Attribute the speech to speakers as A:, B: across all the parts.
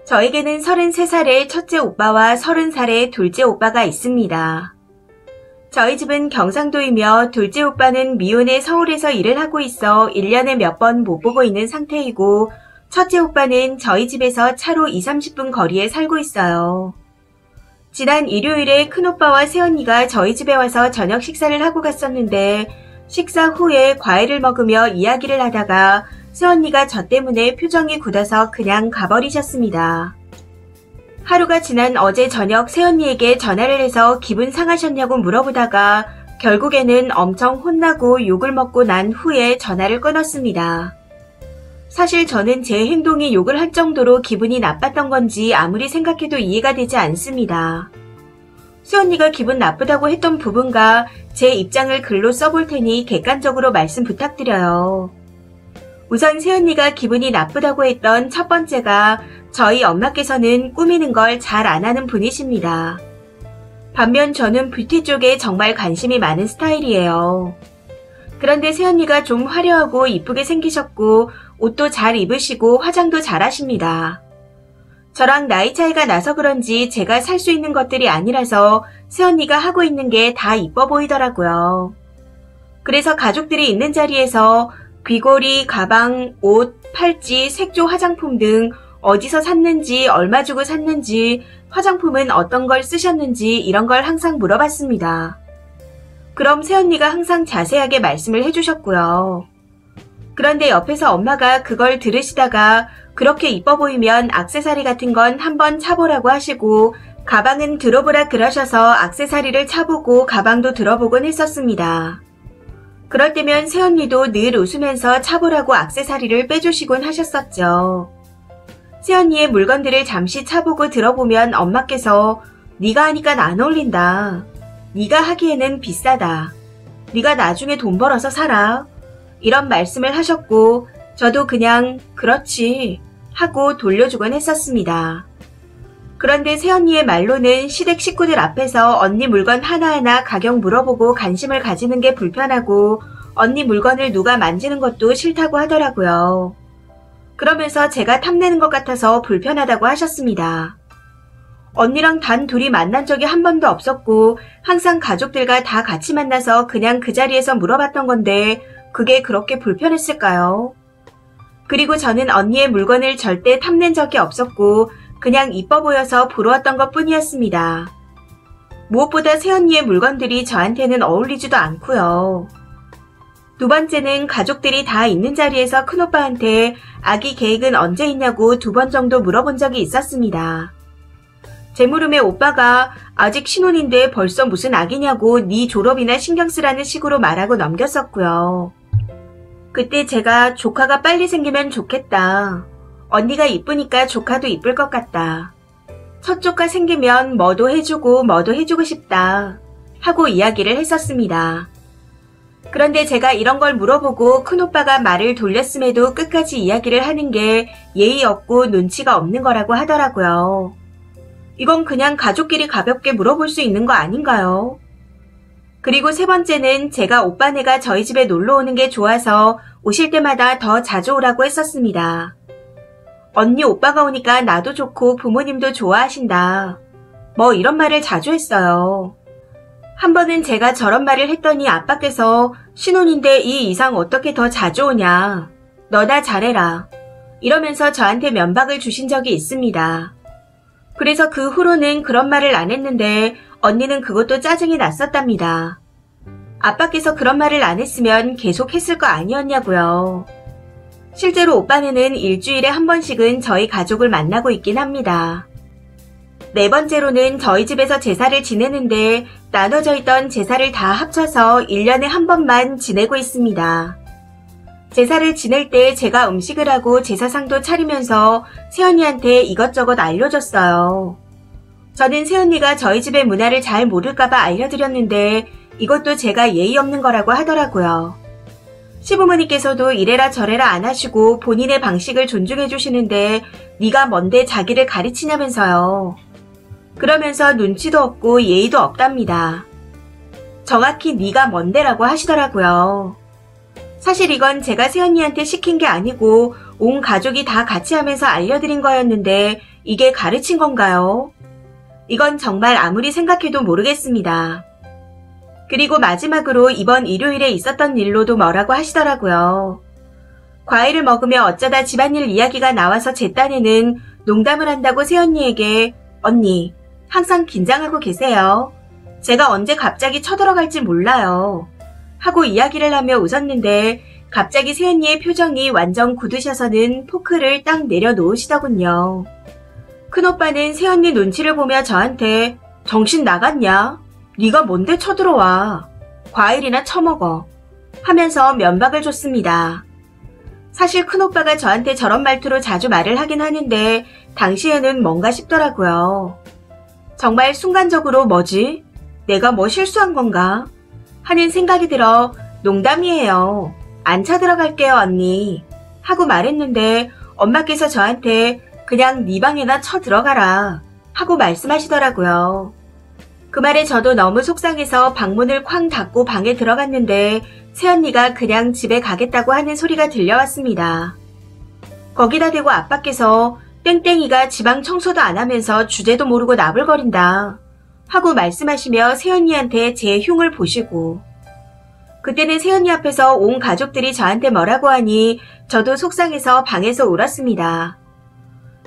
A: 저에게는 33살의 첫째 오빠와 30살의 둘째 오빠가 있습니다. 저희 집은 경상도이며 둘째 오빠는 미혼에 서울에서 일을 하고 있어 1년에 몇 번 못 보고 있는 상태이고 첫째 오빠는 저희 집에서 차로 20-30분 거리에 살고 있어요. 지난 일요일에 큰오빠와 새언니가 저희 집에 와서 저녁 식사를 하고 갔었는데 식사 후에 과일을 먹으며 이야기를 하다가 새언니가 저 때문에 표정이 굳어서 그냥 가버리셨습니다. 하루가 지난 어제 저녁 새언니에게 전화를 해서 기분 상하셨냐고 물어보다가 결국에는 엄청 혼나고 욕을 먹고 난 후에 전화를 끊었습니다. 사실 저는 제 행동이 욕을 할 정도로 기분이 나빴던 건지 아무리 생각해도 이해가 되지 않습니다. 새언니가 기분 나쁘다고 했던 부분과 제 입장을 글로 써볼 테니 객관적으로 말씀 부탁드려요. 우선 새언니가 기분이 나쁘다고 했던 첫 번째가 저희 엄마께서는 꾸미는 걸 잘 안 하는 분이십니다. 반면 저는 뷰티 쪽에 정말 관심이 많은 스타일이에요. 그런데 새언니가 좀 화려하고 이쁘게 생기셨고 옷도 잘 입으시고 화장도 잘 하십니다. 저랑 나이 차이가 나서 그런지 제가 살 수 있는 것들이 아니라서 새언니가 하고 있는 게 다 이뻐 보이더라고요. 그래서 가족들이 있는 자리에서 귀걸이, 가방, 옷, 팔찌, 색조 화장품 등 어디서 샀는지, 얼마 주고 샀는지, 화장품은 어떤 걸 쓰셨는지 이런 걸 항상 물어봤습니다. 그럼 새언니가 항상 자세하게 말씀을 해주셨고요. 그런데 옆에서 엄마가 그걸 들으시다가 그렇게 이뻐 보이면 액세서리 같은 건 한번 차보라고 하시고 가방은 들어보라 그러셔서 액세서리를 차보고 가방도 들어보곤 했었습니다. 그럴 때면 새언니도 늘 웃으면서 차보라고 액세서리를 빼주시곤 하셨었죠. 새언니의 물건들을 잠시 차보고 들어보면 엄마께서 네가 하니까 안 어울린다. 네가 하기에는 비싸다. 네가 나중에 돈 벌어서 사라. 이런 말씀을 하셨고 저도 그냥 그렇지 하고 돌려주곤 했었습니다. 그런데 새언니의 말로는 시댁 식구들 앞에서 언니 물건 하나하나 가격 물어보고 관심을 가지는 게 불편하고 언니 물건을 누가 만지는 것도 싫다고 하더라고요. 그러면서 제가 탐내는 것 같아서 불편하다고 하셨습니다. 언니랑 단 둘이 만난 적이 한 번도 없었고 항상 가족들과 다 같이 만나서 그냥 그 자리에서 물어봤던 건데 그게 그렇게 불편했을까요? 그리고 저는 언니의 물건을 절대 탐낸 적이 없었고 그냥 이뻐 보여서 부러웠던 것 뿐이었습니다. 무엇보다 새언니의 물건들이 저한테는 어울리지도 않고요. 두 번째는 가족들이 다 있는 자리에서 큰오빠한테 아기 계획은 언제 있냐고 2번 정도 물어본 적이 있었습니다. 제 물음에 오빠가 아직 신혼인데 벌써 무슨 아기냐고 네 졸업이나 신경 쓰라는 식으로 말하고 넘겼었고요. 그때 제가 조카가 빨리 생기면 좋겠다. 언니가 이쁘니까 조카도 이쁠 것 같다. 첫 조카 생기면 뭐도 해주고 싶다. 하고 이야기를 했었습니다. 그런데 제가 이런 걸 물어보고 큰오빠가 말을 돌렸음에도 끝까지 이야기를 하는 게 예의 없고 눈치가 없는 거라고 하더라고요. 이건 그냥 가족끼리 가볍게 물어볼 수 있는 거 아닌가요? 그리고 세 번째는 제가 오빠네가 저희 집에 놀러 오는 게 좋아서 오실 때마다 더 자주 오라고 했었습니다. 언니 오빠가 오니까 나도 좋고 부모님도 좋아하신다. 뭐 이런 말을 자주 했어요. 한 번은 제가 저런 말을 했더니 아빠께서 신혼인데 이 이상 어떻게 더 자주 오냐. 너나 잘해라. 이러면서 저한테 면박을 주신 적이 있습니다. 그래서 그 후로는 그런 말을 안 했는데 언니는 그것도 짜증이 났었답니다. 아빠께서 그런 말을 안 했으면 계속 했을 거 아니었냐고요. 실제로 오빠네는 일주일에 한 번씩은 저희 가족을 만나고 있긴 합니다. 네 번째로는 저희 집에서 제사를 지내는데 나눠져 있던 제사를 다 합쳐서 1년에 한 번만 지내고 있습니다. 제사를 지낼 때 제가 음식을 하고 제사상도 차리면서 새언니한테 이것저것 알려줬어요. 저는 새언니가 저희 집의 문화를 잘 모를까봐 알려드렸는데 이것도 제가 예의 없는 거라고 하더라고요. 시부모님께서도 이래라 저래라 안 하시고 본인의 방식을 존중해 주시는데 네가 뭔데 자기를 가르치냐면서요. 그러면서 눈치도 없고 예의도 없답니다. 정확히 네가 뭔데라고 하시더라고요. 사실 이건 제가 새언니한테 시킨 게 아니고 온 가족이 다 같이 하면서 알려드린 거였는데 이게 가르친 건가요? 이건 정말 아무리 생각해도 모르겠습니다. 그리고 마지막으로 이번 일요일에 있었던 일로도 뭐라고 하시더라고요. 과일을 먹으며 어쩌다 집안일 이야기가 나와서 제 딴에는 농담을 한다고 새언니에게 언니, 항상 긴장하고 계세요. 제가 언제 갑자기 쳐들어갈지 몰라요. 하고 이야기를 하며 웃었는데 갑자기 새언니의 표정이 완전 굳으셔서는 포크를 딱 내려놓으시더군요. 큰오빠는 새언니 눈치를 보며 저한테 정신 나갔냐? 네가 뭔데 쳐들어와. 과일이나 처먹어. 하면서 면박을 줬습니다. 사실 큰오빠가 저한테 저런 말투로 자주 말을 하긴 하는데 당시에는 뭔가 싶더라고요. 정말 순간적으로 뭐지? 내가 뭐 실수한 건가? 하는 생각이 들어 농담이에요. 안 쳐들어갈게요 언니. 하고 말했는데 엄마께서 저한테 그냥 네 방에나 쳐들어가라 하고 말씀하시더라고요. 그 말에 저도 너무 속상해서 방문을 쾅 닫고 방에 들어갔는데 새언니가 그냥 집에 가겠다고 하는 소리가 들려왔습니다. 거기다 대고 아빠께서 땡땡이가 지방 청소도 안 하면서 주제도 모르고 나불거린다 하고 말씀하시며 새언니한테 제 흉을 보시고 그때는 새언니 앞에서 온 가족들이 저한테 뭐라고 하니 저도 속상해서 방에서 울었습니다.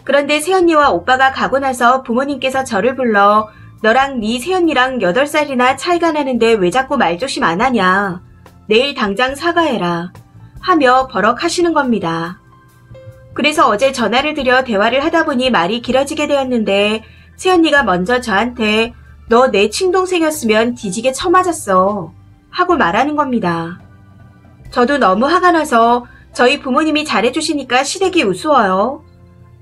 A: 그런데 새언니와 오빠가 가고 나서 부모님께서 저를 불러 너랑 네 새언니랑 8살이나 차이가 나는데 왜 자꾸 말조심 안 하냐. 내일 당장 사과해라. 하며 버럭 하시는 겁니다. 그래서 어제 전화를 드려 대화를 하다 보니 말이 길어지게 되었는데 새언니가 먼저 저한테 너 내 친동생이었으면 뒤지게 쳐맞았어. 하고 말하는 겁니다. 저도 너무 화가 나서 저희 부모님이 잘해주시니까 시댁이 우스워요.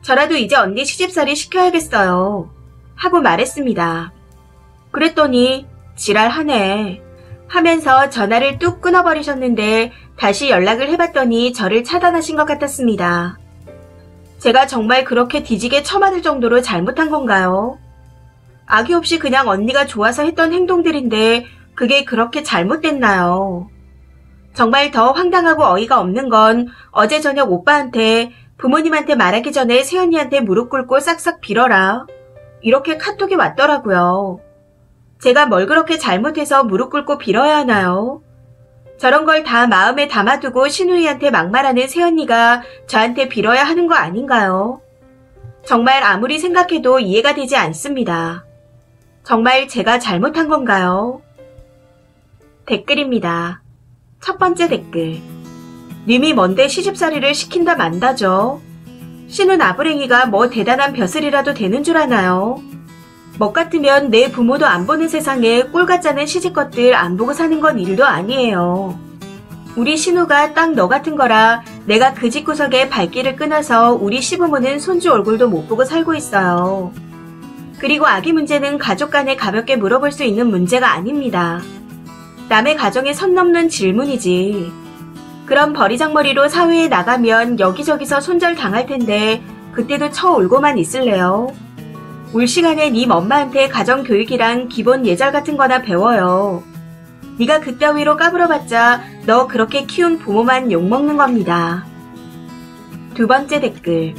A: 저라도 이제 언니 시집살이 시켜야겠어요. 하고 말했습니다. 그랬더니 지랄하네 하면서 전화를 뚝 끊어버리셨는데 다시 연락을 해봤더니 저를 차단하신 것 같았습니다. 제가 정말 그렇게 뒤지게 쳐맞을 정도로 잘못한 건가요? 악의 없이 그냥 언니가 좋아서 했던 행동들인데 그게 그렇게 잘못됐나요? 정말 더 황당하고 어이가 없는 건 어제 저녁 오빠한테 부모님한테 말하기 전에 새언니한테 무릎 꿇고 싹싹 빌어라. 이렇게 카톡이 왔더라고요. 제가 뭘 그렇게 잘못해서 무릎 꿇고 빌어야 하나요? 저런 걸 다 마음에 담아두고 신우이한테 막말하는 새언니가 저한테 빌어야 하는 거 아닌가요? 정말 아무리 생각해도 이해가 되지 않습니다. 정말 제가 잘못한 건가요? 댓글입니다. 첫 번째 댓글. 님이 뭔데 시집살이를 시킨다 만다죠? 신은 아부랭이가 뭐 대단한 벼슬이라도 되는 줄 아나요? 멋 같으면 내 부모도 안 보는 세상에 꼴같자는 시집것들 안 보고 사는 건 일도 아니에요. 우리 신우가 딱 너 같은 거라 내가 그 집구석에 발길을 끊어서 우리 시부모는 손주 얼굴도 못 보고 살고 있어요. 그리고 아기 문제는 가족 간에 가볍게 물어볼 수 있는 문제가 아닙니다. 남의 가정에 선 넘는 질문이지. 그럼 버리장머리로 사회에 나가면 여기저기서 손절 당할 텐데 그때도 쳐 울고만 있을래요? 울 시간에 님 엄마한테 가정교육이랑 기본 예절 같은 거나 배워요. 네가 그따위로 까불어봤자 너 그렇게 키운 부모만 욕먹는 겁니다. 두 번째 댓글.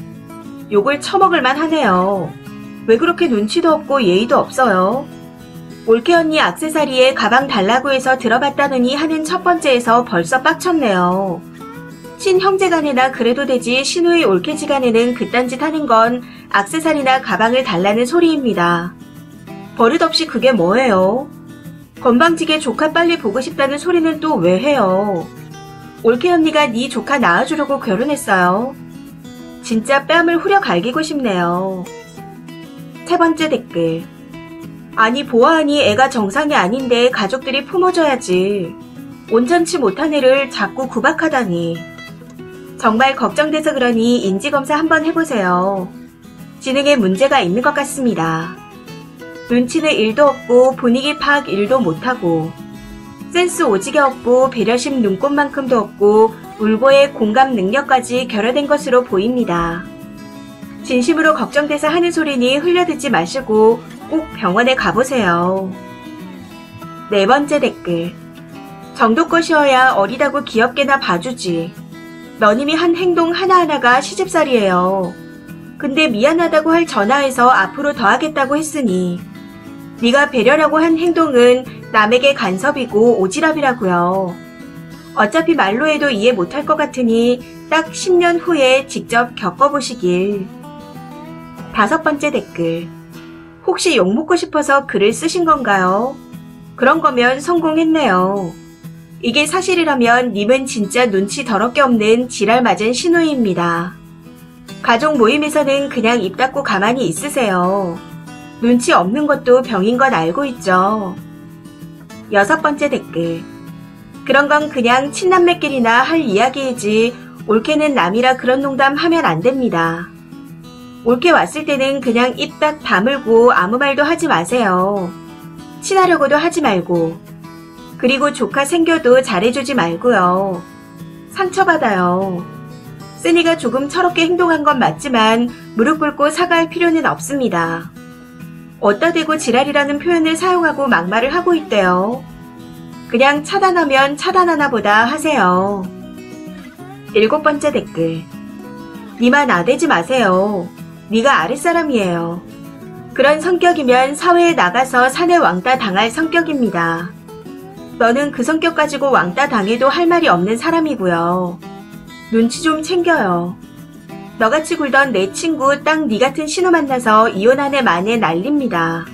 A: 욕을 처먹을만 하네요. 왜 그렇게 눈치도 없고 예의도 없어요? 올케 언니 액세서리에 가방 달라고 해서 들어봤다느니 하는 첫 번째에서 벌써 빡쳤네요. 친형제간에나 그래도 되지 신우의 올케지간에는 그딴 짓 하는 건 액세서리나 가방을 달라는 소리입니다. 버릇없이 그게 뭐예요? 건방지게 조카 빨리 보고 싶다는 소리는 또 왜 해요? 올케 언니가 네 조카 낳아주려고 결혼했어요. 진짜 뺨을 후려 갈기고 싶네요. 세 번째 댓글. 아니 보아하니 애가 정상이 아닌데 가족들이 품어줘야지. 온전치 못한 애를 자꾸 구박하다니. 정말 걱정돼서 그러니 인지검사 한번 해보세요. 지능에 문제가 있는 것 같습니다. 눈치는 1도 없고 분위기 파악 1도 못하고 센스 오지게 없고 배려심 눈꽃만큼도 없고 울보의 공감 능력까지 결여된 것으로 보입니다. 진심으로 걱정돼서 하는 소리니 흘려듣지 마시고 꼭 병원에 가보세요. 네 번째 댓글. 정도껏이어야 어리다고 귀엽게나 봐주지. 너님이 한 행동 하나하나가 시집살이에요. 근데 미안하다고 할 전화에서 앞으로 더 하겠다고 했으니 네가 배려라고 한 행동은 남에게 간섭이고 오지랖이라고요. 어차피 말로 해도 이해 못할 것 같으니 딱 10년 후에 직접 겪어보시길. 5번째 댓글. 혹시 욕먹고 싶어서 글을 쓰신 건가요? 그런 거면 성공했네요. 이게 사실이라면 님은 진짜 눈치 더럽게 없는 지랄 맞은 신우이입니다. 가족 모임에서는 그냥 입 닫고 가만히 있으세요. 눈치 없는 것도 병인 건 알고 있죠. 6번째 댓글. 그런 건 그냥 친남매끼리나 할 이야기이지 올케는 남이라 그런 농담 하면 안 됩니다. 올케 왔을 때는 그냥 입 딱 다물고 아무 말도 하지 마세요. 친하려고도 하지 말고. 그리고 조카 생겨도 잘해주지 말고요. 상처받아요. 쓰니가 조금 철없게 행동한 건 맞지만 무릎 꿇고 사과할 필요는 없습니다. 어디다 대고 지랄이라는 표현을 사용하고 막말을 하고 있대요. 그냥 차단하면 차단하나 보다 하세요. 7번째 댓글. 니만 나대지 마세요. 네가 아랫사람이에요. 그런 성격이면 사회에 나가서 사내 왕따 당할 성격입니다. 너는 그 성격 가지고 왕따 당해도 할 말이 없는 사람이고요. 눈치 좀 챙겨요. 너같이 굴던 내 친구 딱 니 같은 신우 만나서 이혼한 애 만에 난립니다.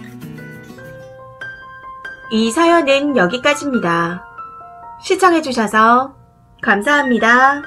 A: 이 사연은 여기까지입니다. 시청해주셔서 감사합니다.